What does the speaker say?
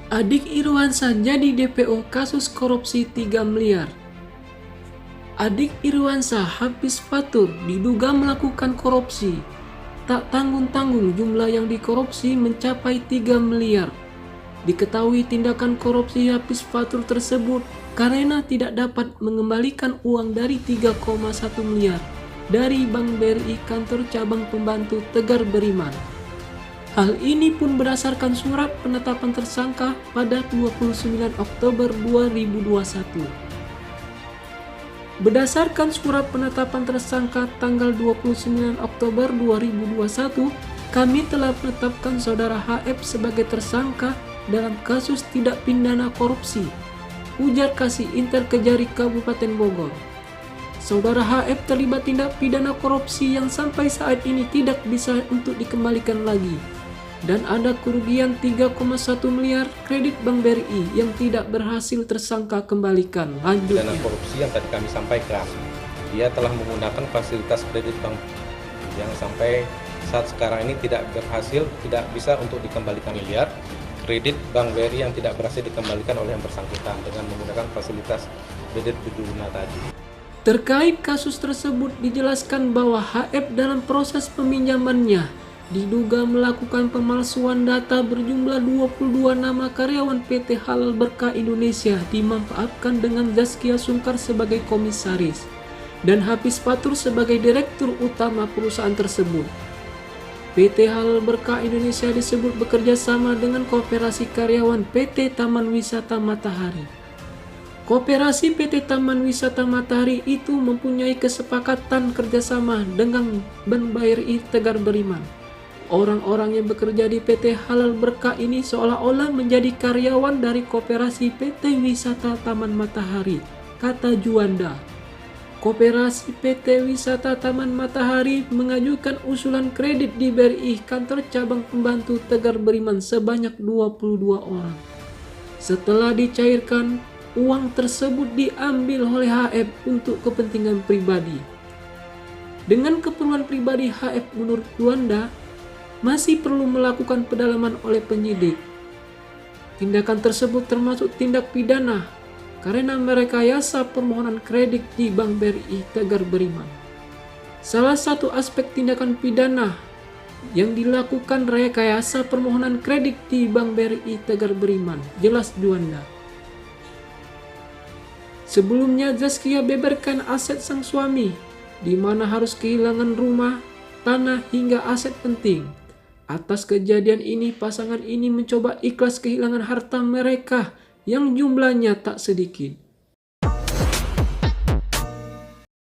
Adik Irwansyah jadi DPO kasus korupsi 3 miliar. Adik Irwansyah, Hafiz Fatur, diduga melakukan korupsi. Tak tanggung-tanggung jumlah yang dikorupsi mencapai 3 miliar. Diketahui tindakan korupsi Hafiz Fatur tersebut karena tidak dapat mengembalikan uang dari 3,1 miliar dari Bank BRI kantor cabang pembantu Tegar Beriman. Hal ini pun berdasarkan surat penetapan tersangka pada 29 Oktober 2021. Berdasarkan surat penetapan tersangka tanggal 29 Oktober 2021, kami telah menetapkan saudara HF sebagai tersangka dalam kasus tindak pidana korupsi, ujar Kasih Intel Kejari Kabupaten Bogor. Saudara HF terlibat tindak pidana korupsi yang sampai saat ini tidak bisa untuk dikembalikan lagi. Dan ada kerugian 3,1 miliar kredit Bank BRI yang tidak berhasil tersangka kembalikan. Lanjutnya, dana korupsi yang tadi kami sampaikan, dia telah menggunakan fasilitas kredit bank yang sampai saat sekarang ini tidak berhasil, tidak bisa untuk dikembalikan miliar kredit Bank BRI yang tidak berhasil dikembalikan oleh yang bersangkutan dengan menggunakan fasilitas kredit Buduna tadi. terkait kasus tersebut dijelaskan bahwa HF dalam proses peminjamannya diduga melakukan pemalsuan data berjumlah 22 nama karyawan PT Halal Berkah Indonesia dimanfaatkan dengan Zaskia Sungkar sebagai komisaris dan Hafiz Fatur sebagai direktur utama perusahaan tersebut. PT Halal Berkah Indonesia disebut bekerja sama dengan Koperasi Karyawan PT Taman Wisata Matahari. Koperasi PT Taman Wisata Matahari itu mempunyai kesepakatan kerjasama dengan Bank BRI Tegar Beriman. Orang-orang yang bekerja di PT Halal Berkah ini seolah-olah menjadi karyawan dari Koperasi PT Wisata Taman Matahari, kata Juanda. Koperasi PT Wisata Taman Matahari mengajukan usulan kredit di BRI kantor cabang pembantu Tegar Beriman sebanyak 22 orang. Setelah dicairkan, uang tersebut diambil oleh HF untuk kepentingan pribadi. Dengan keperluan pribadi HF menurut Juanda, masih perlu melakukan pendalaman oleh penyidik. Tindakan tersebut termasuk tindak pidana karena merekayasa permohonan kredit di Bank BRI Tegar Beriman. Salah satu aspek tindakan pidana yang dilakukan rekayasa permohonan kredit di Bank BRI Tegar Beriman, jelas Juanda. Sebelumnya Zaskia beberkan aset sang suami, di mana harus kehilangan rumah, tanah hingga aset penting. Atas kejadian ini, pasangan ini mencoba ikhlas kehilangan harta mereka yang jumlahnya tak sedikit.